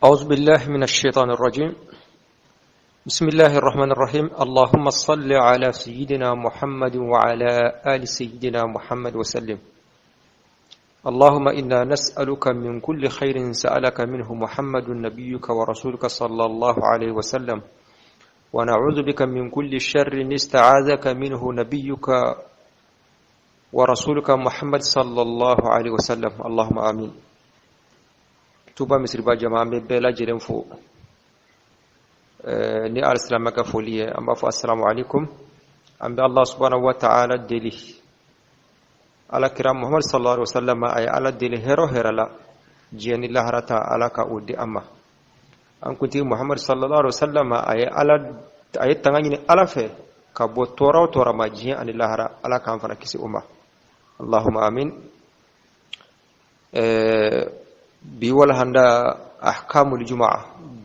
أعوذ بالله من الشيطان الرجيم. بسم الله الرحمن الرحيم. اللهم صل على سيدنا محمد وعلى آل سيدنا محمد وسلم. اللهم إنا نسألك من كل خير سألك منه محمد نبيك ورسولك صلى الله عليه وسلم، ونعوذ بك من كل شر استعاذك منه نبيك ورسولك محمد صلى الله عليه وسلم. اللهم آمين. tuba misriba jama be bela jeren fo ni al-islam ka foliye amba fo assalamu alaikum ambe Allah subhanahu wa ta'ala deli ala kiram Muhammad sallallahu alaihi wasallam ay ala deli hero herala jeni laharata ala ka udi amma an kunti Muhammad sallallahu alaihi wasallam ay ala ay tangani ala fe ka bo tora ma jeni an lahara ala kan fana kisi umma. Allahumma amin. bi wala handa ahkamul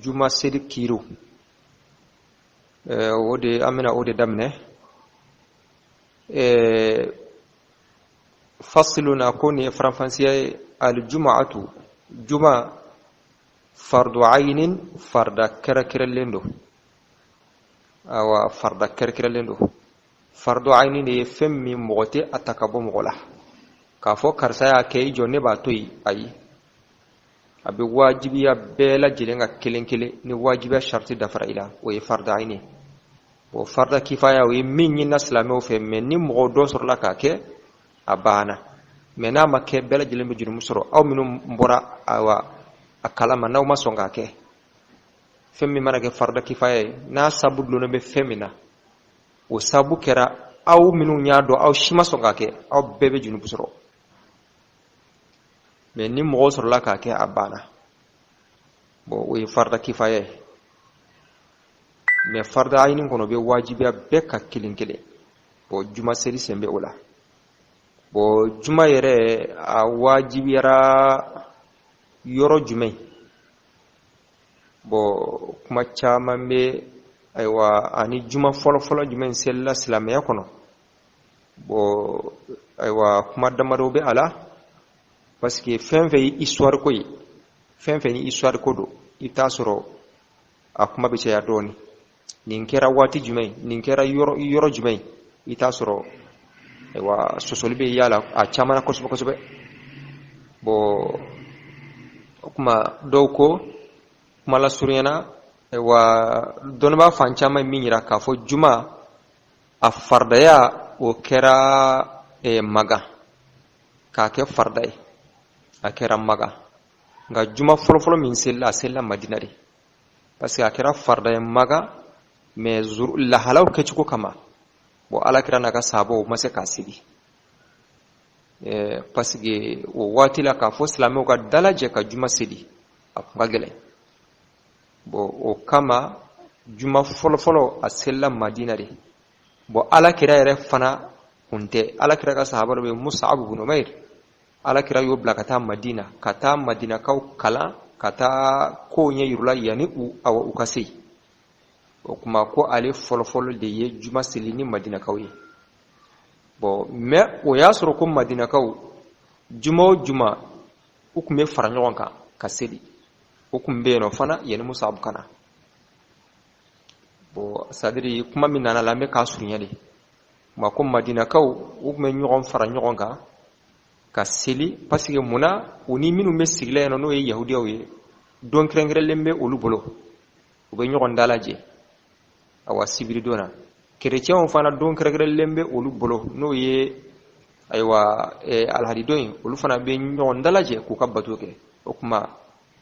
juma sedi kiru wode amina wode damne fasluna kuni franfansiya al jum'atu juma fardu aynin farda kerakirelendo awa farda kerakirelendo fardu aynin e femmi mogote atakabo mogola kafo karsaya kay jonne ba toyi ayi abi wajibiya bela jilenga kelenkele ni wajibiya sharti dafara ila o e farda ayni bo farda kifaya o minni naslame o fe menni mo do sur la ka ke abana mena makke bela jilembe juru musoro aw minum mbora awa akalama naw masonga ke femmi manake farda kifaya na sabudlo no be femina o sabu kera aw minu nyaado aw shima songa ke aw bebe juru musoro mais ni mo sur la ka ke abana bo wi farda kifaya mais farda ayni kono be wajibiya be ka kilinkele bo juma seri sembe ola bo juma yere a wajibiyara yoro jumai bo kuma chama me aywa ani juma folo jumai sella islamiyya kono bo aywa kuma damaro be ala parce que fenfe histoire ko yi fenfe ni histoire ko do itasoro akuma be ya doni nin kera wati jumai nin kera yoro jumai itasoro ewa sosolibe yala a chamana ko sobe bo kuma doko mala suryana ewa donba fanchama minyira ka fo juma a fardaya o kera maga ka ke fardai akera maga nga juma folo min sella madina de parce que akera farda maga mais zur la halaw ke ciko kama bo ala kira naga sabo mase kasidi parce que o watila ka fo islamo ka dalaje ka juma sidi akwa gele bo o kama juma folo a sella madina de bo ala kira yere fana kunte ala kira ka sahaba be Mus'ab ibn Umair ala kira yo blakata madina kata madina kaw kala kata ko nye yurula yani u awa ukase o kuma ko ale folo de ye juma silini madina kawye bo me o yasro ko madina kaw juma ukume faranyoka kasedi ukumbe no fana yani Mus'ab kana bo sadiri kuma minana lambe ka suryade ma ko madina kaw ukume nyogon faranyoka ka seli parce que muna oni minu mesigla no e yahudiya we don krengrellembe olu bolo o be nyogon dalaje awa sibiri dona chrétien on fana don krengrellembe olu bolo no ye aywa alhadidoin olu fana be nyogon dalaje ku kabatoke o kuma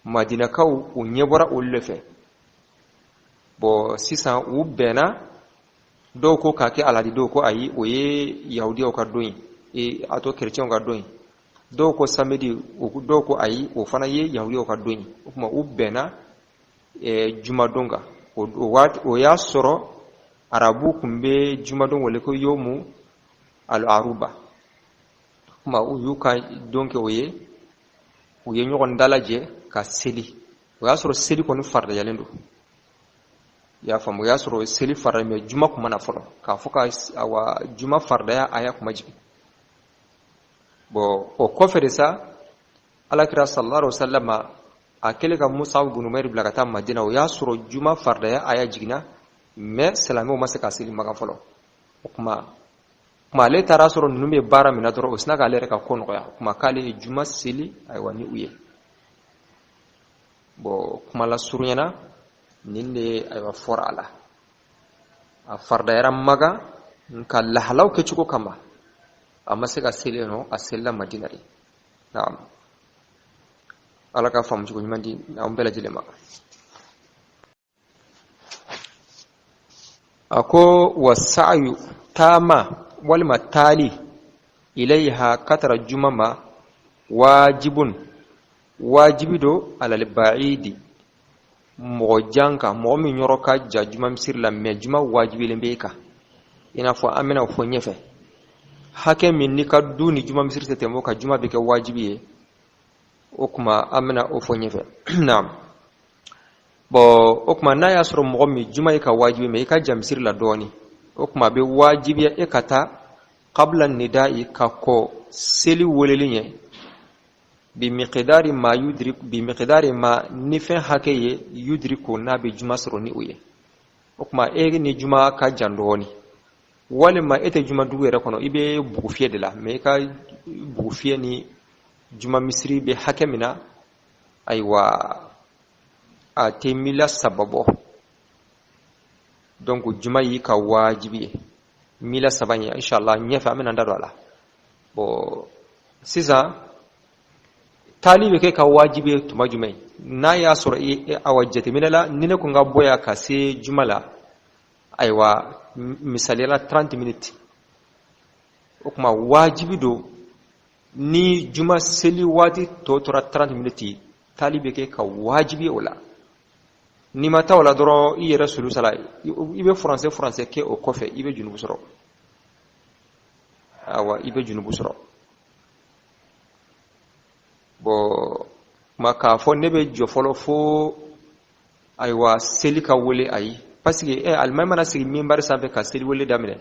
madina kaw o nyebora olu lefe bo sisa u bena do ko ka ke alhadido ko ayi o ye yahudiya ka doin e ato chrétien ka doin do ko samedi do ko ayi o fana ye yahudi o ka doni kuma u bena juma donga o ya soro arabu kumbe juma don wale ko yomu al aruba kuma u yuka donke o ye nyogon dalaje ka seli o ya soro seli ko ni farda yalendo ya famu ya soro seli farda me juma kuma na folo ka foka awa juma farda ya aya kuma jibi bo o kofere sa ala kira sallallahu alaihi wasallama akele ka Mus'ab ibn Umair bila ka taa Madina o y'a sɔrɔ juma fardaya aya jigina mais silamɛw ma se ka seli Maka fɔlɔ o kuma ale taara sɔrɔ ninnu bɛ baara min na dɔrɔn o sina k'ale yɛrɛ ka ko nɔgɔya o kuma k'ale ye juma seli ayiwa ni u ye bon kuma la surunyana nin de ayiwa fɔra a la a fardayara Maka nka lahalaw kɛcogo kama a ma se ka seli yen a selila Madina de naam ala ka faamu cogo ɲuman di an bɛɛ lajɛlen ma a ko wasa'yu taama walima taali ilayha katara juma ma wajibi do alal ba'idi mɔgɔ jan kan mɔgɔ min yɔrɔ ka jan juma misiri la mais juma wajibilen bɛ e kan i n'a fɔ an bɛna o fɔ ɲɛfɛ hakɛ min ni ka du ni juma misiri tɛ tɛmɛ o kan juma bɛ kɛ wajibi ye o kuma an bɛna o fɔ ɲɛfɛ naam bon o kuma n'a y'a sɔrɔ mɔgɔ min juma ye ka wajibi mais i ka jan misiri la dɔɔni o kuma bɛ wajibiya e ka taa qabla nida'i ka kɔ seli weleli ɲɛ bi miqdari ma ni fɛn hakɛ ye yudriku n'a bɛ juma sɔrɔ ni o ye o kuma e ni juma ka jan dɔɔni walima e tɛ juma dugu yɛrɛ kɔnɔ i bɛ bugufiyɛ de la mais i ka bugufiyɛ ni juma misiri bɛ hakɛ min na ayiwa a tɛ mila 3 bɔ donc juma y'i ka wajibi ye mila 3 ye inshallah ɲɛfɛ an bɛna da don a la bon sisan taali bɛ kɛ ka wajibi ye tuma jumɛn n'a y'a sɔrɔ awa jateminɛ la ni ne ko n ka bɔ yan ka se juma la ayiwa misaliyala 30 minutes o kuma wajibi do ni juma seli waati tɔ tora 30 minutes taali bɛ kɛ ka wajibi o la ni ma taa o la dɔrɔn i yɛrɛ sulu sala i bɛ furansɛ kɛ o kɔfɛ i bɛ junubu sɔrɔ awa i bɛ junubu sɔrɔ bon ma k'a fɔ ne bɛ jɔ fɔlɔ fo ayiwa seli ka wele ayi parce que alimami mana sigi minbari sanfɛ ka seli wele daminɛ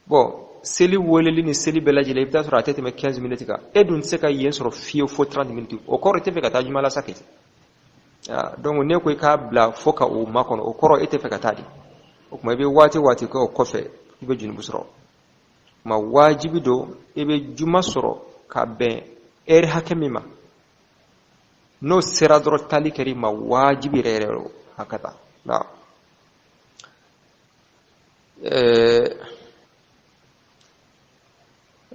bon seli weleli ni seli bɛɛ lajɛlen i bɛ taa sɔrɔ a tɛ tɛmɛ 15 minutes kan e dun tɛ se ka yen sɔrɔ fiyewu fo 30 minutes o kɔrɔ i tɛ fɛ ka taa juma la sa kɛ donc ne ko i k'a bila fo ka o makɔnɔ o kɔrɔ e tɛ fɛ ka taa de o kuma i bɛ waati kɛ o kɔfɛ i bɛ junubu sɔrɔ ma wajibi do i bɛ juma sɔrɔ ka bɛn heure hakɛ min ma n'o sera dɔrɔn taali kɛr'i ma wajibi yɛrɛ yɛrɛ hakata na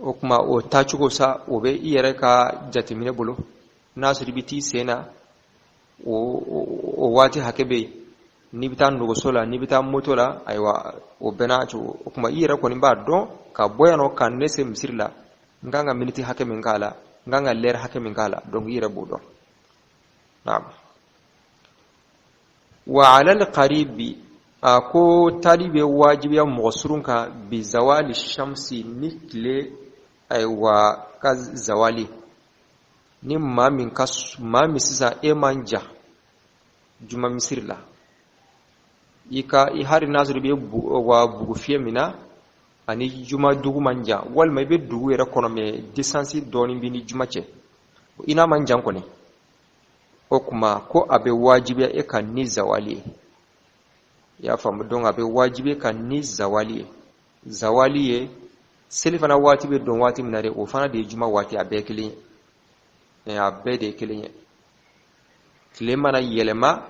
o kuma o taacogo sa o bɛ i yɛrɛ ka jateminɛ bolo n'a sɔrɔ i bɛ t'i sen na o waati hakɛ bɛ yen n'i bɛ taa nɔgɔso la n'i bɛ taa moto la ayiwa o bɛɛ n'a cogo o kuma i yɛrɛ kɔni b'a dɔn ka bɔ yan nɔ ka ne se misiri la n kan ka miniti hakɛ min k'a la n kan ka lɛri hakɛ min k'a la donc i yɛrɛ b'o dɔn naam wa alal qaribi a ko taali bɛ wajibiya mɔgɔ surun kan bi zawali shamsi ni tile ayiwa ka zawali ni maa min sisan e man ja juma misiri la i hari n'a sɔrɔ i bɛ bugu fiyɛ min na ani juma dugu man jan walima i bɛ dugu yɛrɛ kɔnɔ mais distance dɔɔni b'i ni juma cɛ i n'a man jan kɔni o kuma ko a bɛ wajibiya e kan ni zawali ye i y'a faamu donc a bɛ wajibi e kan ni zawali ye seli fana waati bɛ dɔn waati min na de o fana de ye juma waati a bɛɛ kelen ye a bɛɛ de ye kelen ye tile mana yɛlɛma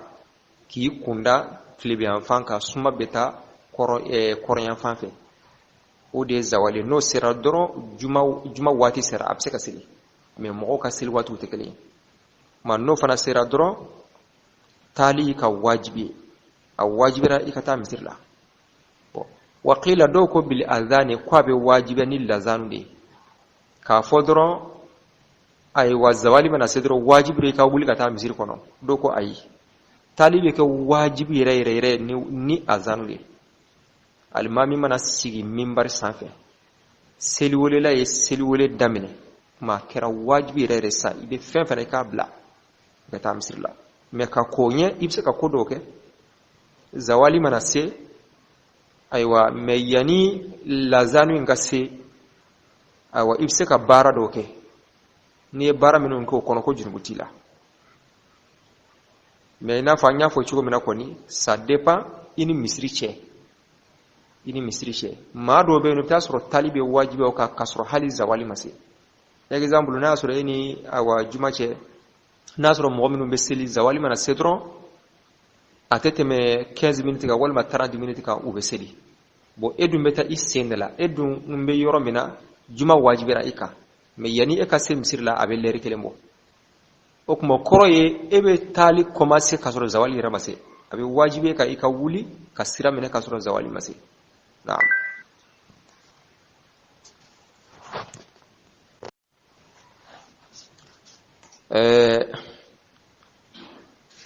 k'i kunda tilebiyanfan kan suma bɛ taa kɔrɔnyanfan fɛ o de ye zawali n'o sera dɔrɔn juma waati sera a bɛ se ka seli mais mɔgɔw ka seli waatiw tɛ kelen ye ma n'o fana sera dɔrɔn taali ka wajibi ye a wajibira i ka taa misiri la wa qila dɔw ko bil adhani ko a bɛ wajibiya ni lazanu de ye k'a fɔ dɔrɔn ayiwa zawali mana se dɔrɔn wajibi i ka wuli ka taa misiri kɔnɔ dɔw ko ayi taali bɛ kɛ wajibi yɛrɛ ni azanu de alimami mana sigi minbari sanfɛ seli welela ye seli wele daminɛ ma kɛra wajibi yɛrɛ sa i bɛ fɛn fɛn i k'a bila ka taa misiri la mais ka ko ɲɛ i bɛ se ka ko dɔw kɛ zawali mana se ayiwa mais yani lazanu in ka se ayiwa i bɛ se ka baara dɔw kɛ n'i ye baara minnu kɛ o kɔnɔ ko junubu t'i la mais n'a fa nya fo chugo mina koni ça dépend ini misri che ma do be no tasro talibe wajibi o ka kasro hali zawali masi exemple na sura ini awa juma che nasro mo minu beseli zawali mana cedron atete me 15 minutes ka wala 30 minutes ka ubeseli bo edu meta isendela edu mbe yoro mina juma wajibi ra ika me yani e ka sem sirla abe leri kelembo okuma koroye ebe tali commencer kasro zawali ramase abe wajibi ka ika wuli ka sira mina kasro zawali masi na'am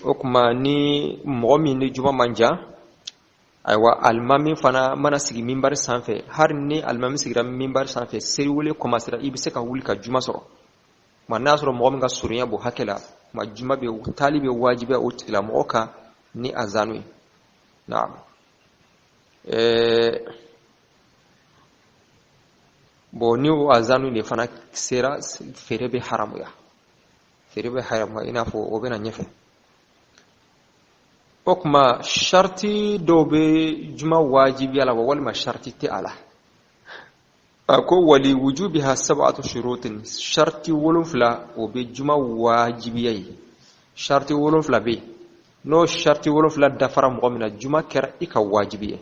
okuma ni momi ni juma manja aywa almami fana mana sigi minbar sanfɛ har ni almami sigira minbar sanfɛ seri wele commencer ibise ka wuli ka juma sɔrɔ ma n'a sɔrɔ mɔgɔ min ka surunya bo hakɛla ma juma be talibe wajibi o tigila mɔgɔ kan ni azanu ye na'am bo ni o azanu ne fana sera fere be haramuya ina fo o bena nyefe okuma sharti dobe juma wajibi ala wa walma sharti ti ala ako wali wujubiha sab'atu shurutin sharti wolufla o be juma wajibi sharti wolufla be no sharti wolufla dafara mo mina juma kera ika wajibi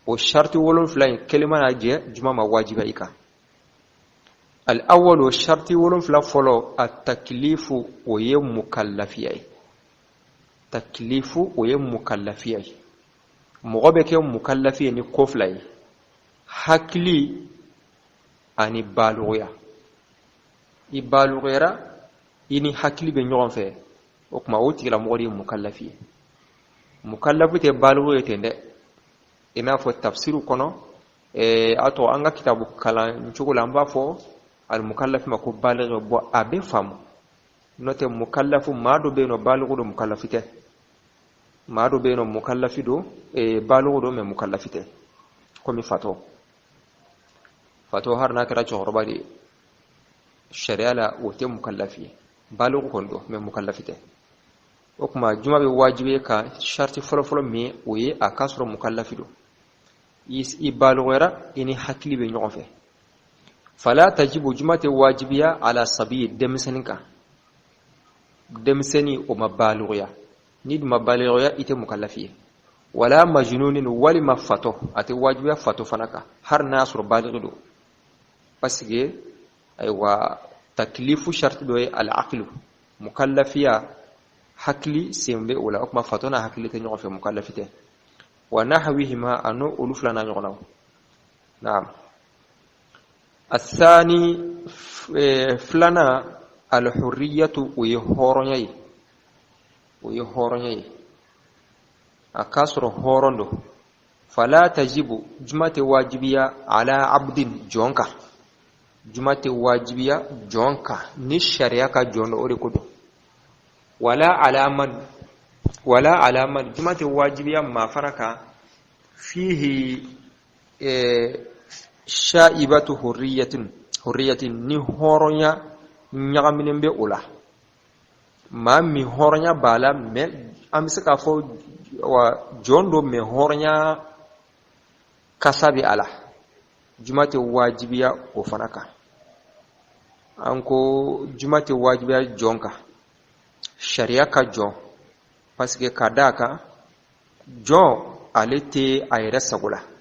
o sharti wolufla kelima na je juma ma wajibi ika الأول شرط ولفلا فلو التكليف ويم مكلفي تكليف ويم مكلفي مغبك يوم مكلفي ني كوفلاي حكلي اني بالغيا يبالغيرا اني حكلي بنيون في وكما وتي لا مغري مكلفي مكلفي بالغيا تند ina fo tafsiru kono ato anga kitabu kala nchugula mbafo المكلف ما كو بالغ بو ابي فام نوت مكلف ما دو بينو بالغ دو مكلفته ما دو بينو مكلف دو بالغ دو من مكلفته كومي فاتو هر ناكرا جوربا دي الشريعه لا وتي مكلفي بالغ كوندو من مكلفته وكما جمع واجبي كا شرط فلو مي وي اكاسرو مكلف دو يس بالغرا اني حكلي بي نوفه فلا تجب جمعة واجبية على صبي دمسني ومبالغية نيد مبالغية إتي مكلفية ولا مجنون ولا مفتو أتي واجبية فتو فنكا هر ناس بالغ دو بس أيوة تكليف شرط دوي العقل مكلفية حكلي سيمبي ولا أكما فتونا حكلي تنيغو في مكلفيته ونحوهما أنو ألوف لنا نغنو نعم الثاني فلنا الحرية ويهورني أكسر هورندو فلا تجب جمعة واجبية على عبد جونكا جمعة واجبية جونكا نشريكا جون أوريكودو ولا على من جمعة واجبية ما فرق فيه شائبة حرية ni horonya nyagaminen be ola ma mi horonya bala me amsaka fo wa jondo me horonya kasabi ala jumate wajibiya o fanaka anko jumate wajibiya jonka sharia ka jon parce que kadaka jon alete ayra sagula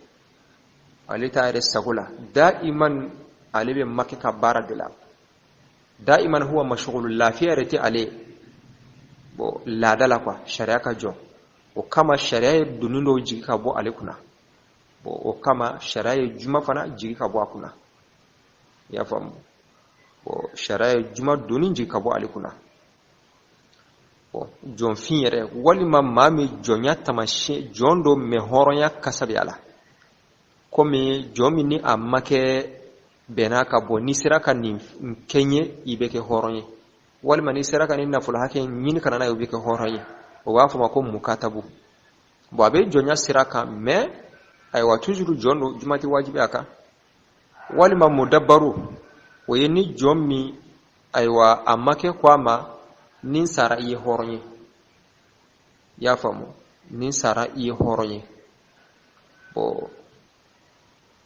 دائما عليه مكة بارد لا دائما هو مشغول لا في رتي عليه لا دلقا شريعة جو وكما شريعة دونو جيكا بو عليكنا وكما شريعة جمع فنا جيكا بو أكنا يفهم شريعة جمع دونين جيكا بو عليكنا جون فينيره ولما مامي جونيا تماشي جون دو مهورنيا كسبي على komi jomini amake benaka bo nisiraka ni kenye ibeke horonye walma nisiraka ni naful hake nyini kana na ibeke horonye o wafu mako mukatabu bo abe jonya siraka me ay wa tujuru jondo jumati wajibi aka walma mudabbaru wayeni jommi ay wa amake kwama nin sara yi horonye ya famu nin sara i horonye bo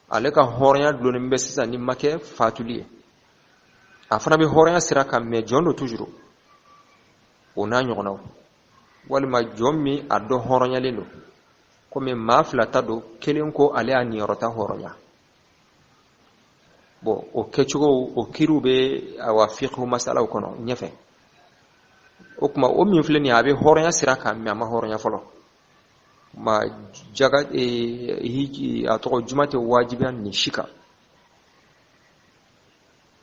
aleka horonya dulon be sisan ni make fatuliye afana be horonya sira kam me jondo toujours ona nyogonaw walma jommi addo horonya lelo comme mafla tado kelen ko ale ani yorota horonya bo o kechugo o kirube awa fiqhu masala kono nyefe o kuma o min fleni abe horonya sira kam me ma horonya folo ma jaga hiji atoko jumate wajiban ni shika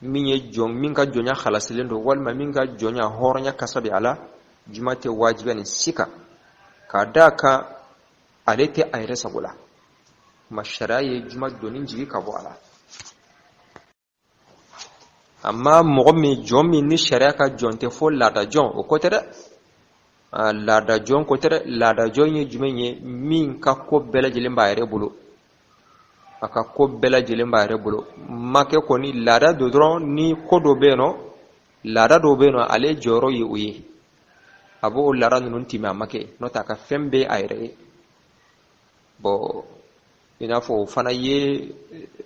minye jong minga jonya khalasilendo walma minga jonya horonya kasabi ala jumate wajiban ni shika kadaka alete ayre sagula masharaye jumat donin jigi kabo ala amma mogomi jomi ni sharia ka jonte fo lada jon o kotere lada jon kotere lada jonye jumenye min ka ko bela jilen bayre bulu aka ko bela jilen bayre bulu make ko ni lada do dron ni ko do beno lada do beno ale joro yi uyi abo lara nun tima make no ta ka fembe ayre bo ina fo fana ye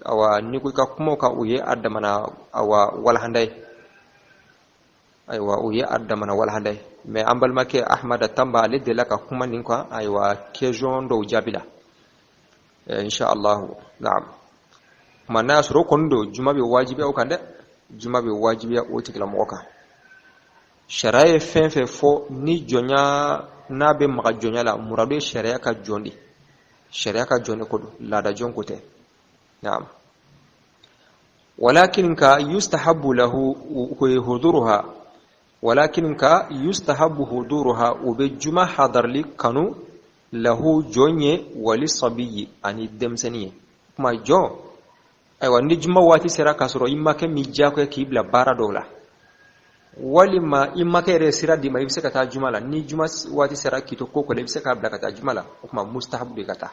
awa ni ko ka kuma ka uye adamana awa walhandai aywa uye adamana walhandai me ambal make ahmad tamba le de laka kuma nin ko aywa kejon do jabila insha Allah na'am mana suro kondo jumabe wajibi o kande jumabe wajibi o tikla moka sharaye fenfe fo ni jonya nabe maka jonya la murado sharia ka jondi sharia ka joni kodo lada jon kote na'am walakin ka yustahabbu lahu huduruha walakin ka yustahabbu huduruha ube juma hadarli kanu lahu jonye wali sabiyi ani demsaniye kuma jo aywa ni juma wati sera kasoro imma ke mijja ko kibla bara dola walima imma ke re sira di maribse kata jumala ni juma wati sera kito ko lebse ka bla kata jumala kuma mustahab be kata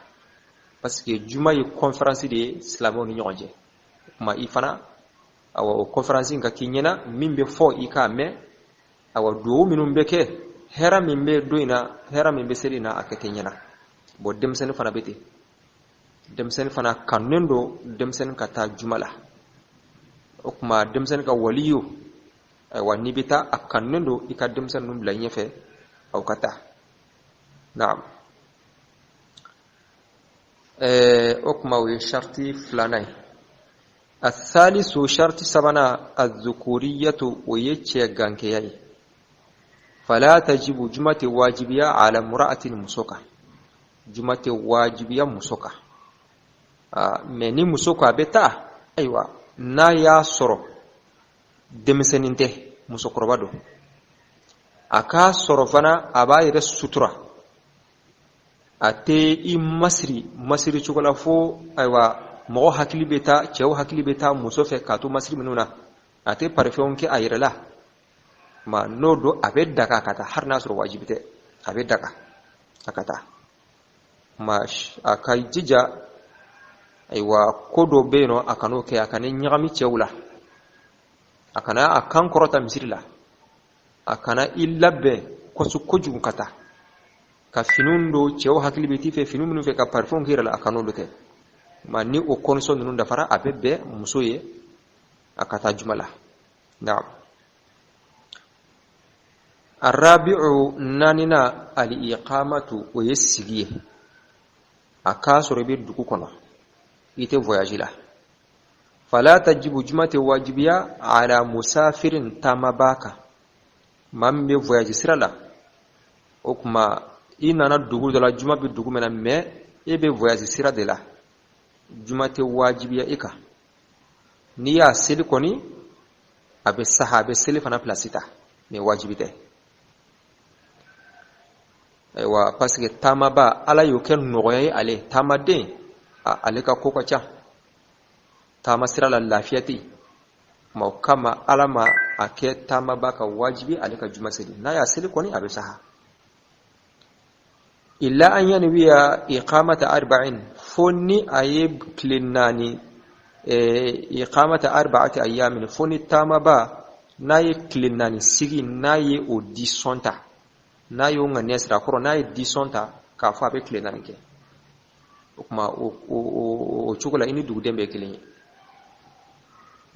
parce que juma yi conférence de islamo ni nyonje kuma ifana awa conférence nga kinyena mimbe fo ika me awa do minum beke hera mimbe doina hera mimbe serina akake nyena bo demsen fana beti demsen fana kanendo demsen kata jumala kuma demsen ka waliyo aywa nibita akanendo ika demsen num la nyefe aw kata na'am okma wi sharti flanai الثالث شرط سبنا الذكورية ويتشي غانكياي فلا تجب جمعة واجبية على امرأة مسوكة جمعة واجبية مسوكة مني مسوكة بتا أيوة نا يا سورو دمسنينته مسوكرو بادو أكا سورو فانا أباير السطرة أتي مسري شغلا فو أيوة mo hakili beta chew hakili beta muso fe kato masri minuna ate parfum ke ayirala ma nodo abedda ka kata har nasru wajibite abedda ka akata mash akai jija aywa kodo beno akano ke akane nyami chewla akana akan korota misirila akana illabe kosu kojum kata ka finundo chew hakili beti fe finunu fe ka parfum kirala akano lote mani o konso nunu dafara abebe musoye akata jumala na'am arabi'u nanina al-iqamatu wa yasigiye akaso rebe duku kono ite voyage la fala tajibu jumati wajibiya ala musafirin tamabaka mambe voyage sirala okuma inana dugu dala juma be dugu mena me ebe voyage sira de la jumate wajibiya ika ni ya seli koni abe sahabe seli fana placita me wajibite aywa parce que tamaba ala yoken nogoye ale tamade ale ka kokacha tamasira la lafiyati ma kama alama ake tamaba ka wajibi ale ka juma seli na ya seli koni abe saha illa an yanwiya iqamata arba'in fonni ayib klinani iqamata arba'ati ayamin fonni tamaba nayi klinani sigi nayi o disonta na yo ngane sira koro na disonta ka fa be kile nanke kuma o chukula ini dugu dembe kile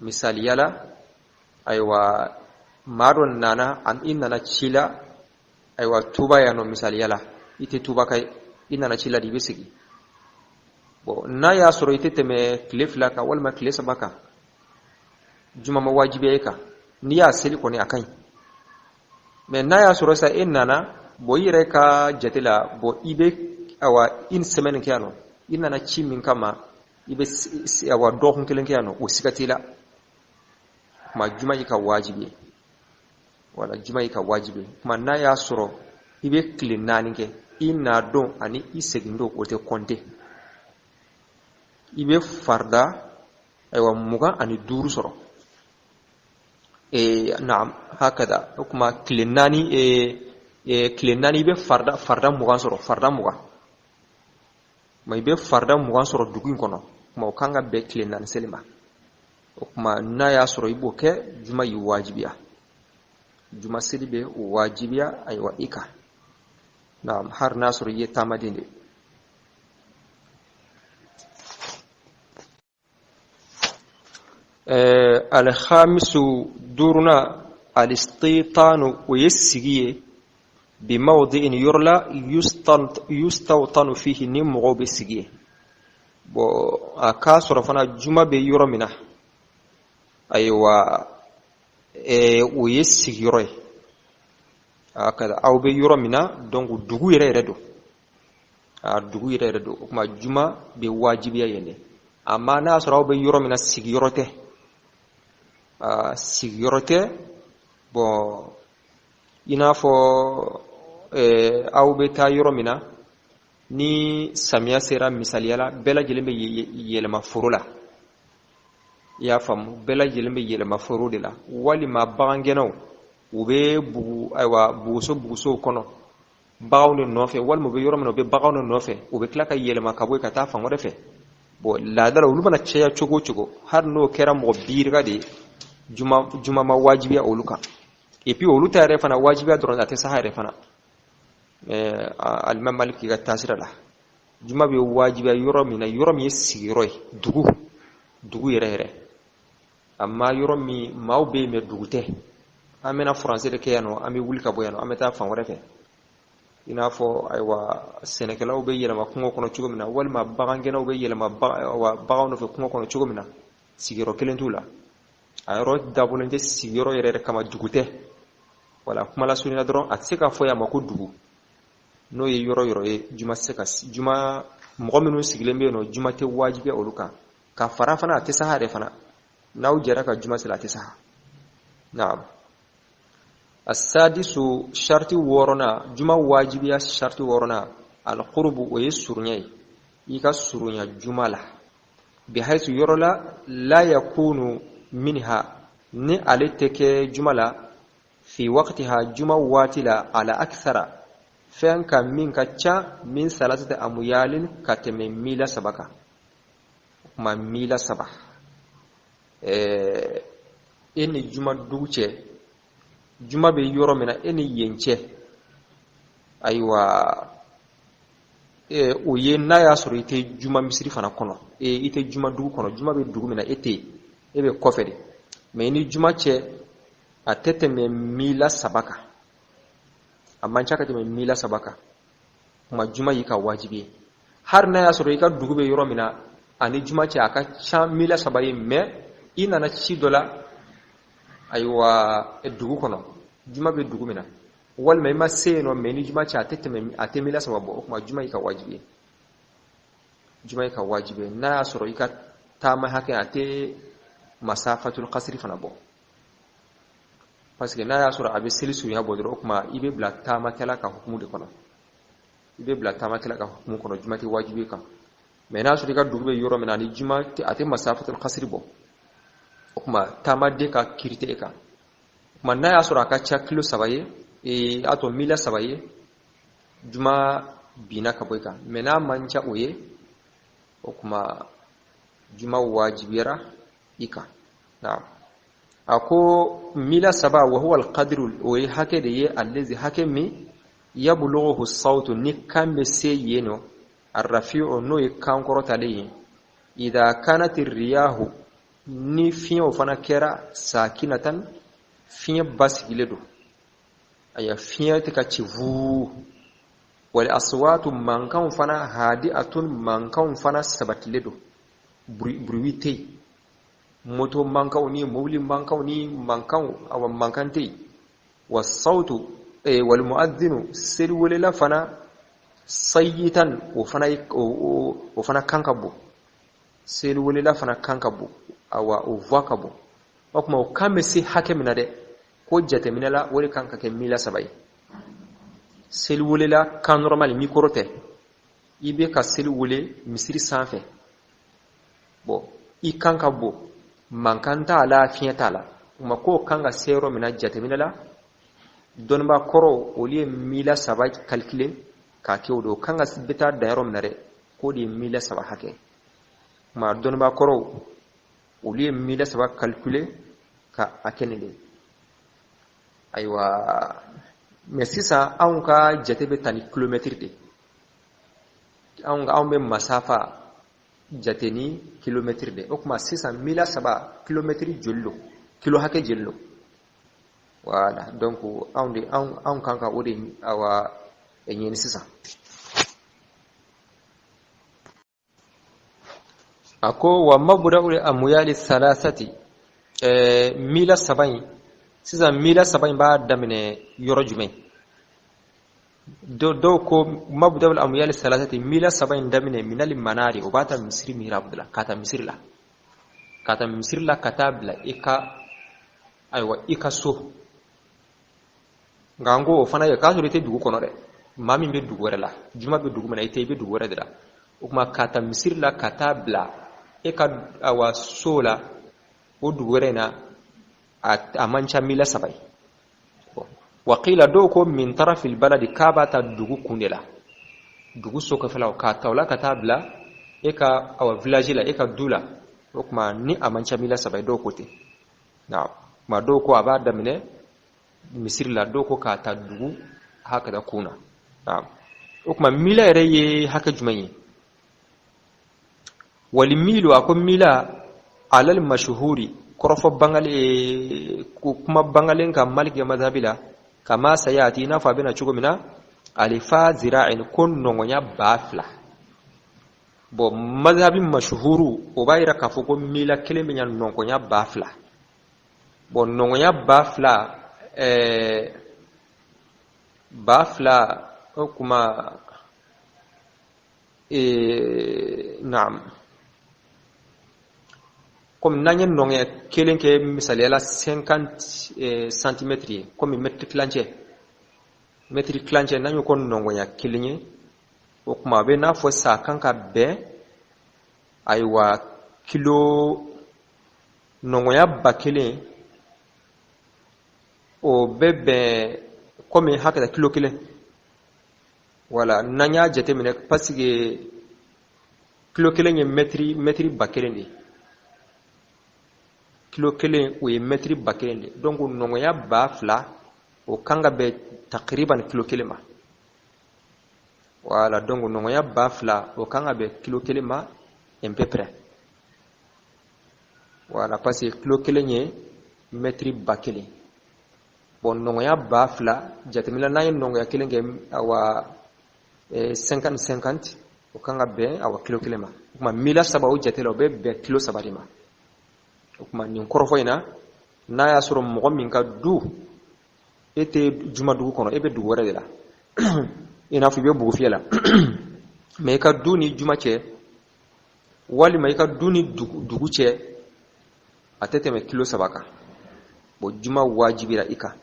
misali yala aywa maron nana an inna chila aywa tuba ya no misali yala ite tuba kai inna chila di bisigi bo na ya soro ite teme kile flaka wal ma kile sabaka juma ma wajibi ka ni ya seli ko ni akai mais na ya soro sa inna bo yire ka jatila bo ibe awa in semaine kiano inna chimin kama ibe awa dohun kelen kiano usikatila ma juma yi ka wajibi wala juma yi ka wajibi kuma na ya soro ibe clean nani ke ina don ani isegindo ko te konte ibe farda aywa muga ani duru soro naam hakada kuma clean nani clean nani ibe farda muga soro farda muga ma ibe farda muga soro dugu kono kuma kanga be clean nani selima kuma na ya soro ibo ke juma yi wajibiya juma silibe wajibiya aywa ika naam har na soro ye tamadinde الخامس دورنا الاستيطان ويسجيه بموضع يرلا يستوطن فيه نمغو بسجيه بو أكاسر فنا جمع بيرمنا أيوة ويسجيه هكذا أو بيرمنا دونك دغو يردو دغو يردو ما جمع بواجبيا يعني أما ناس راو بيرمنا سجيرته sécurité bon ina fo awbe ta yoromina ni samia sera misaliyala bela jelembe yelema furula ya fam bela jelembe yelema furudila wali ma bangeno ube bu aywa buso kono bawne nofe wal mo be yoromina be bawne nofe ube klaka yelema kabo ka ta fango defe bo la dala ulubana cheya chogo har no kera mo birga de juma ma wajibiya oluka et puis oluta refana wajibiya doron ate saha refana al maliki ga tasira la juma be wajibiya yoromi yesiroy dugu yere amma yoromi mawbe me dugute amena français de kayano ami wulka boyano ameta fan warefe ina fo aywa senekala be yela ma kungo kono chugomina walma bagangena be yela ma bagawno fe kungo kono chugomina sigiro kelentula ayro dabulente sigiro yere kama dugute wala kuma la sunina doron atseka foya mako dugu no ye yoro juma seka juma mogominu sigilembe no juma te wajibi oluka ka farafana atesa refana naw jaraka juma sala atesa naam السادس شرط ورنا جمع واجبية شرط ورنا القرب ويسرني يكا سرني جملة بحيث يرلا لا يكون منها ني عليتك جملة في وقتها جمع واتلا على أكثر فان كان من كتشا من 3 أميال كتم ميلا سبكا ما ميلا سبك إن جمع دوچه juma be yoro mina eni yenche aywa o ye na ya soro ite juma misiri fana kono ite juma dugu kono juma be dugu mina ete ebe kofede me ni juma che atete me mila sabaka amma chaka te me mila sabaka kuma juma yika wajibi har na ya soro yika dugu be yoro mina ani juma che aka cha mila sabaye me ina na ci dola aywa dugu kono juma be dugu mina wal may maseno meni juma cha atemila sababu kuma juma ika wajibi na soro ika tama haka ate masafatul qasr fana bo parce que na ya soro abe selisu ya bodro kuma ibe bla tama kala ka hukumu de kono ibe bla tama kala ka hukumu kono juma ti wajibi ka mais na soro ika dugu be yoro mina ni juma ti ate masafatul qasr bo kuma tama de ka kirite ka kuma na ya sura ka cha kilo sabaye ato mila sabaye juma bina ka boyka mena mancha oye kuma juma wajibira ika na ako mila saba wa huwa alqadru oye hake de ye allazi hake mi yablughu as-sawtu ni kambe seyeno ar-rafi'u no yikankoro tale idha kanat ar-riyahu ni fiyo fana kera sakinatan fiyo basigiledo aya fiyo tika chivu wal aswatu mankan fana hadi'atun mankan fana sabatiledo bruite moto mankan ni mawli mankan ni mankan aw mankante was sautu wal muadhdhinu sir walila fana sayyitan wa fana kankabo sir walila fana kankabo awa uvakabo okuma kamesi hakemina de ko jate minala wali kanka ke mila sabai sel wulela kan normal microte ibe ka sel wule misiri sanfɛ bo i kanka bo mankanta ala fiyata la kuma ko kanga sero mina jate minala donba koro oliye mila sabai calculer ka kewdo kanga beta dayro minare ko di mila sabai hake ma donba koro oliye mila sabai calculer ka akenele aywa mais sisan anw ka jate bɛ ta ni kilomètre de anw bɛ masafa jate ni kilomètre de o kuma sisan mila 3 kilomètre joli lo kilo hakɛ joli lo voilà donc anw kan ka o de awa ɲini sisan ako wa mabda'u amyali thalathati mila 3 sisan mila 7 b'a daminɛ yɔrɔ jumɛn do ko mabda al amyal salasati mila 7 daminɛ minal manari o bata misri mirabla kata misri la katabla ika so ngango fana ya kaso rete dugu kono de mami be dugu wɛrɛ la juma be dugu mana ite be dugu wɛrɛ de la o kuma kata misri la katabla ika awa sola o dugu wɛrɛ na a mancha mila 7 waqila doko min tarafil baladi kabata dugu kundela dugu soka fala ka tawla katabla eka awa village la eka dula okuma ni a mancha mila 7 doko te na ma doko abada mine misir la doko ka ta dugu haka da kuna na okuma mila reye haka jumayi wal milu akon mila alal mashhuri korofo bangale kuma bangalen ka malike madhabila kama sayati na fa bina chugo mina alifa zira'in kun nongonya bafla bo madhabin mashhuru o bayira ka foko mila keleme nya nongonya bafla bo nongonya bafla bafla kuma naam comme nanyen nonge kelen ke misali ala 50 cm comme mètre clanche nanyo kon nongo ya kelenye o kuma be na fo sa kanka be aywa kilo nongo ya bakelen o bebe comme hakata kilo kelen wala nanya jete mine parce que kilo kelen ye mètre bakelen di kilo kelen o ye mètre bakelen de donc nongoya ba fla o kanga be takriban kilo kelen ma voilà donc nongoya ba fla o kanga be kilo kelen ma un peu près voilà parce que kilo kelen ye mètre bakelen bon nongoya ba fla jatemila nay nongoya kelen ge awa 50 o kanga be awa kilo kelen ma kuma mila saba o jatelo be kilo sabari ma kuma nin korofo ina na ya soro mo min ka du ete juma du kono ebe du wore de la ina fu be bugu fiela me ka du ni juma che wali me ka du ni dugu che atete me kilo sabaka bo juma wajibira ika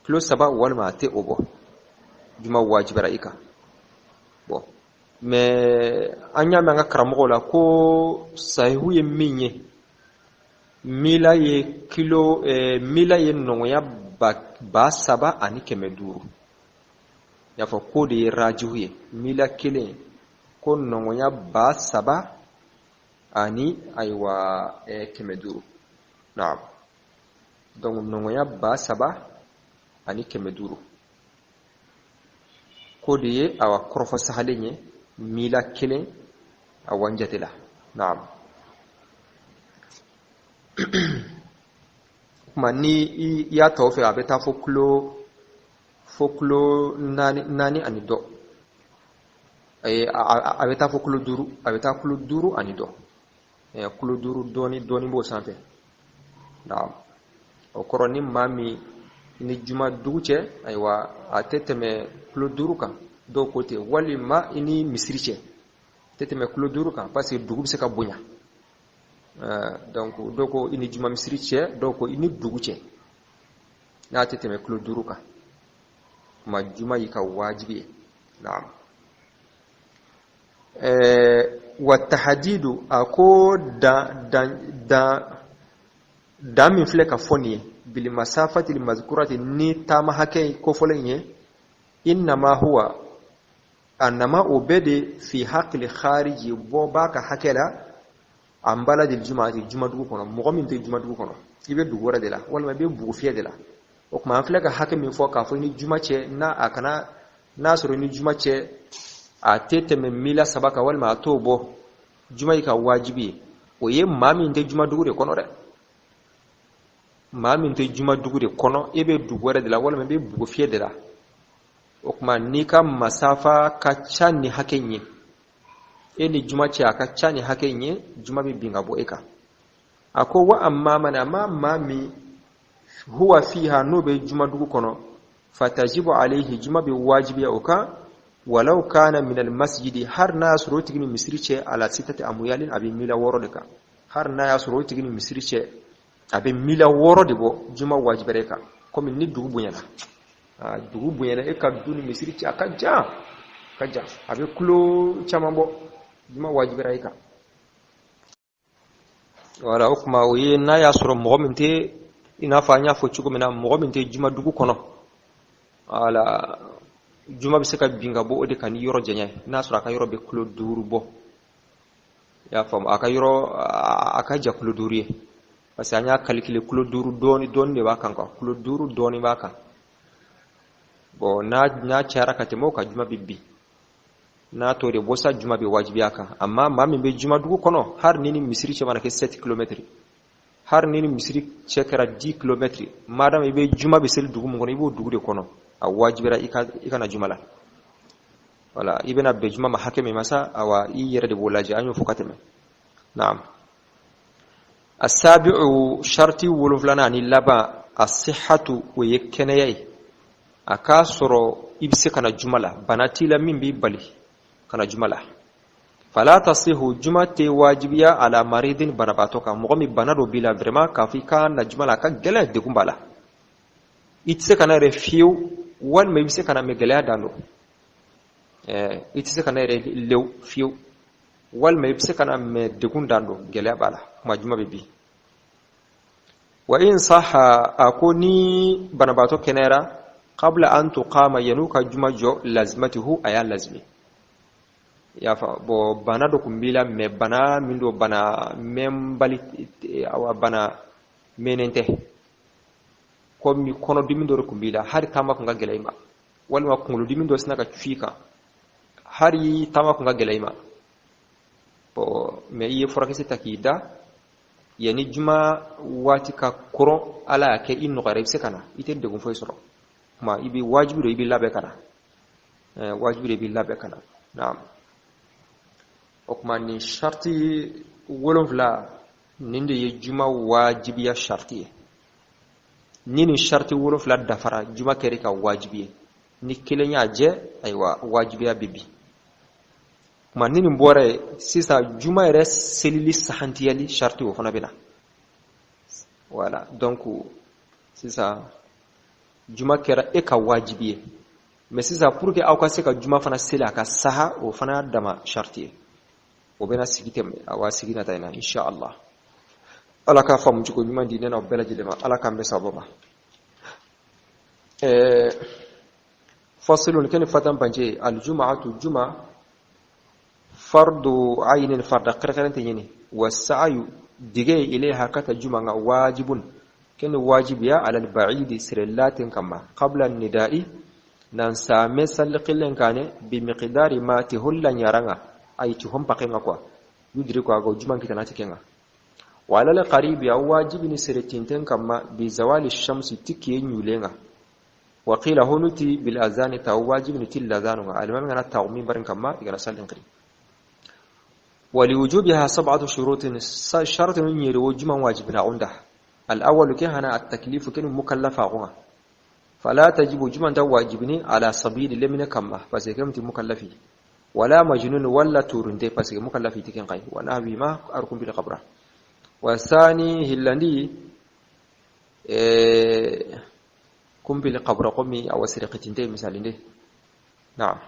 kilo saba wal ma te obo juma wajibira ika bo me anya me nga karamo la ko sahihu ye minye mila ye kilo mila ye nongoya ba saba ani kɛmɛ 5 ya fɔ ko de ye rajihu ye mila kelen ko nongoya ba saba ani aywa kɛmɛ 5 naam donc nongoya ba saba ani kɛmɛ 5 ko de ye awa korofo sahalen ye mila kelen a wanjate la naam kuma ni ya tawfe a bɛ taa fo kulo naani ani dɔ a bɛ taa fo kulo duuru a bɛ taa kulo duuru ani dɔ kulo duuru dɔɔni b'o sanfɛ naam o kɔrɔ ni maa min ni juma dugu cɛ ayiwa a tɛ tɛmɛ kulo duuru kan dɔw ko ten walima i ni misiri cɛ tɛ tɛmɛ kulo duuru kan parce que dugu bɛ se ka bonya donc dɔw ko i ni juma misiri cɛ dɔw ko i ni dugu cɛ n'a tɛ tɛmɛ kulo duuru kan kuma juma y'i ka wajibi ye naam wa tahdidu a ko dan min filɛ ka fɔ nin ye bil masafati al mazkurati ni taama hakɛ kofɔlen ye innama huwa annama o bɛ de fi haqqil khariji bɔ b'a ka hakɛ la an baladil jumaati juma dugu kɔnɔ mɔgɔ min tɛ juma dugu kɔnɔ i bɛ dugu wɛrɛ de la walima i bɛ bugu fiyɛ de la o kuma an filɛ ka hakɛ min fɔ k'a fɔ ni juma cɛ n'a sɔrɔ ni juma cɛ a tɛ tɛmɛ mila 3 kan walima a t'o bɔ juma yi ka wajibi ye o ye maa min tɛ juma dugu de kɔnɔ dɛ maa min tɛ juma dugu de kɔnɔ e bɛ dugu wɛrɛ de la walima i bɛ bugu fiyɛ de la o kuma n'i ka masafa ka ca ni hakɛ in ye e ni juma cɛ a ka ca ni hakɛ in ye juma bɛ bin ka bɔ e kan a ko wa amma man amma maa min huwa fiha n'o bɛ juma dugu kɔnɔ fatajibu alayhi juma bɛ wajibiya o kan walau kana min al masjidi har n'a y'a sɔrɔ o tigi ni misiri cɛ ala sitati amuyalin a bɛ mila 6 de kan har n'a y'a sɔrɔ o tigi ni misiri cɛ a bɛ mila 6 de bɔ juma wajibɛra e kan komi ni dugu bonyana dugu bonyana e ka du ni misiri cɛ a ka jan a bɛ kulo caman bɔ juma wajibɛra e kan wala o kuma o ye n'a y'a sɔrɔ mɔgɔ min tɛ i n'a fɔ an y'a fɔ cogo min na mɔgɔ min tɛ juma dugu kɔnɔ wala juma bɛ se ka bin ka bɔ o de kan ni yɔrɔ janya ye n'a sɔrɔ a ka yɔrɔ bɛ kulo 5 bɔ i y'a faamu a ka ja kulo 5 ye parce que an y'a calculer kulo 5 dɔɔni de b'a kan quoi kulo 5 dɔɔni b'a kan bon n'a cayara ka tɛmɛ o kan juma bɛ bin n'a t'o de bɔ sa juma bɛ wajibiya kan amma maa min bɛ juma dugu kɔnɔ har ni misiri cɛ mana kɛ 7 kilomètres har ni misiri cɛ kɛra 10 kilomètres madame i bɛ juma bɛ seli dugu mun kɔnɔ i b'o dugu de kɔnɔ a wajibira i kana juma la wala i bɛna bɛn juma ma hakɛ min ma sa awa i yɛrɛ de b'o lajɛ an y'o fɔ ka tɛmɛ naam asabi'u sharti 7 ani laban as-sihhatu o ye kɛnɛya ye a k'a sɔrɔ i bɛ se kana juma la bana t'i la min b'i bali kana juma la fala tasihu juma tɛ wajibiya ala maridin banabaatɔ kan mɔgɔ min bana dɔ b'i la vraiment k'a fɔ i ka na juma la a ka gɛlɛn degun b'a la i tɛ se kana yɛrɛ fiyewu walima i bɛ se kana mɛ gɛlɛya dan don i tɛ se kana yɛrɛ lew fiyewu walima i bɛ se kana mɛ degun dan don gɛlɛya b'a la kuma juma bɛ bin wa in saha a ko ni banabaatɔ kɛnɛyara qabla an tuqama yanu ka juma jɔ lazimatihu a y'a lazimi y'a fa bon bana dɔ kun b'i la mais bana min do bana mɛnbali awa bana mɛnnen tɛ komi kɔnɔdimi dɔ de kun b'i la hari taama kun ka gɛlɛ i ma walima kunkolodimi dɔ sina ka cu i kan hari taama kun ka gɛlɛ i ma bon mais i ye furakisɛ ta k'i da yanni juma waati ka kɔrɔ ala y'a kɛ i nɔgɔyara i bɛ se ka na i tɛ degun foyi sɔrɔ kuma i bɛ wajibi do i bɛ labɛn ka na wajibi do i bɛ labɛn ka na naam o kuma ni sharti 7 nin de ye juma wajibiya sharti ye ni nin sharti 7 dafara juma kɛra ka wajibi ye ni kelen y'a jɛ ayiwa wajibiya bɛ bin kuma ni nin bɔra ye sisan juma yɛrɛ selili sahantiyali sharti o fana bɛ na voilà donc sisan juma kɛra e ka wajibi ye mais sisan pour que aw ka se ka juma fana seli a ka saha o fana dama sharti ye o bɛna sigi tɛmɛ awa sigi nata in na inshallah ala k'a faamu cogo ɲuman di ne n'aw bɛɛ lajɛlen ma ala k'an bɛ sababa ma fasilun keni fatan banje aljum'atu juma fardu aynin farda qirqarante yini wasa'yu dige ilayha kata juma nga wajibun keni wajibiya ala alba'id sirallatin kama qabla an-nida'i nan same salli qillen kane bi miqdari ma tihullan yaranga ay tuhum pakenga kwa yudri ko go juman kitana tikenga wala la qarib ya wajibini seretinten kama bi zawali shamsi tikiye nyulenga wa qila hunuti bil azani ta wajibini til azanu alman ngana tawmin barin kama igara sallin qiri ولوجوبها 7 شروط شرط يري وجما واجبنا عنده الاول كان التكليف كان مكلفا غوا فلا تجب جما واجبني على سبيل لمن كما فسيكمت مكلفي ولا مجنون ولا تورنتي فسيك مكلفي تكن قاي وانا بما اركم بالقبر والثاني هلندي كم بالقبر قمي او سرقتين مثالين نعم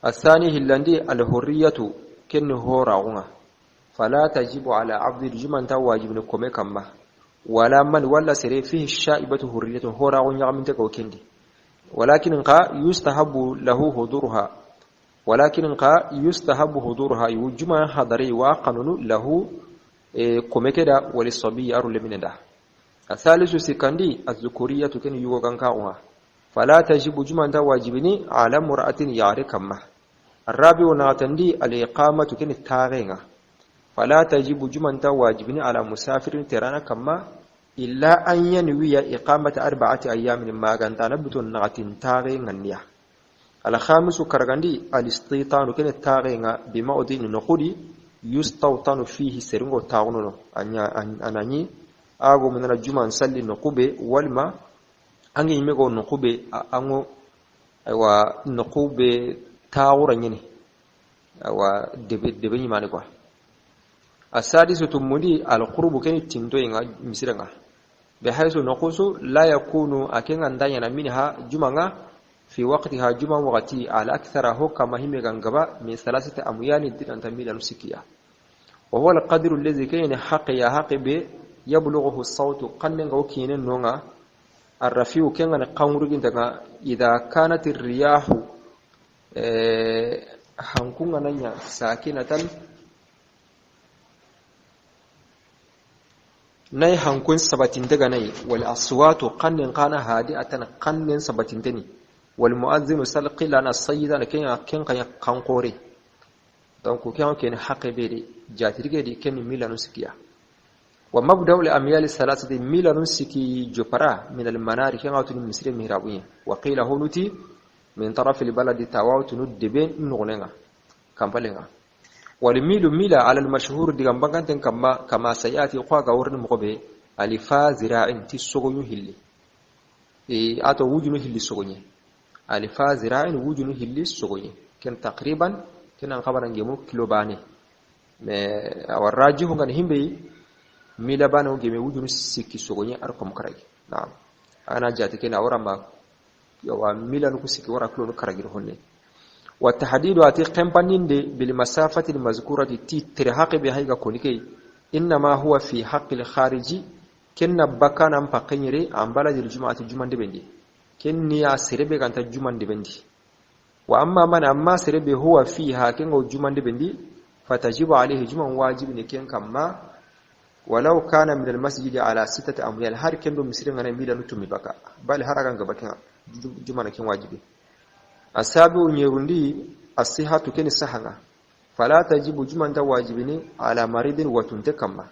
الثاني هلندي الحريه كن هو راغنا فلا تجب على عبد الجمن واجب نكمه كما ولا من ولا سري فيه الشائبه حريه هو راغن يغمن تكو كندي ولكن قا يستحب له حضورها يجمع حضري وقانون له كمه كدا وللصبي ارل من ده الثالث سكندي الذكوريه كن يوغان كاوا فلا تجب جمن واجبني على مرأة يعرف كما الرابع ناتندي الإقامة كن تاغينا فلا تجب جمن واجبني على مسافر ترانا كما إلا أن ينوي إقامة 4 أيام ما كانت نبت ناتن تاغينا نيا الخامس كرغندي الاستيطان كن تاغينا بموضع نقودي يستوطن فيه سرنغو تاغنو أناني أغو من الجمع نسلي نقوبة والما أني يميغو نقوبة أنو ونقوبة تاورا يني wa debe ni mane kwa asadisu tumudi alqurbu kani tinto inga misiranga bihaythu naqusu la yakunu akenga ndanya na minha jumanga fi waqtiha juma waqti ala akthara hu kama hime gangaba min 3 amyal dinan tamila nusikiya wa huwa alqadru alladhi kana haqi bi yablughu as-sawt qannan gawkinen nonga arrafiu kenga na qawrugin daga idha kanat ar-riyahu hankunga nanya sakinatan nay hankun sabatin daga nay wal aswatu qannin qana hadi'atan qannin sabatin dani wal mu'adhdhinu salqi lana sayyidan ken kan qore donc ken haqqe beri jatirige di ken milanu sikiya wa mabda'u al amyal salasati milanu siki jopara min al manari ken atun misri mihrabuya wa qila hunuti من طرف البلد تواوت ندبين نغنغا كامبالينغا والميل ميلا على المشهور ديغان بانغانتن كما سياتي قواغا ورن مقبه الفا زراعين تي سوغنو هيلي اتو وجنو هيلي سوغني الفا زراعين وجنو هيلي سوغني كان تقريبا كان خبران جيمو كيلو باني ما الراجح غان هيمبي ميلا بانو جيمي وجنو سيكي سوغني اركم كراي نعم انا جاتي كنا ورما يوا ميلان كسيك ورا كلو كراغير هوني والتحديد اتي قمبانين دي بالمسافه المذكوره تي ترحق بهايغا كونيكي انما هو في حق الخارجي كن بكان ام بقيري ام بلد الجمعه الجمعه دبندي كن يا سربي كانت الجمعه دبندي واما من اما سربي هو فيها كن الجمعه دبندي فتجب عليه جمعه واجب نكن كما ولو كان من المسجد على 6 اميال هر كن دو مسرين غنا ميلان تومي بكا بل هرغان غبكن jumana kin wajibi asabu nyerundi asihatu ken sahanga fala tajibu juman ta wajibini ala maridin wa tuntakama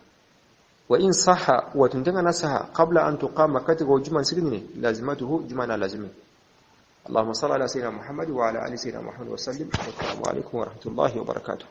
wa in sahha wa tuntana saha qabla an tuqama katigo juman sigini lazimatuhu jumana lazimi اللهم صل على سيدنا محمد وعلى ال سيدنا محمد وسلم. السلام عليكم ورحمه الله وبركاته.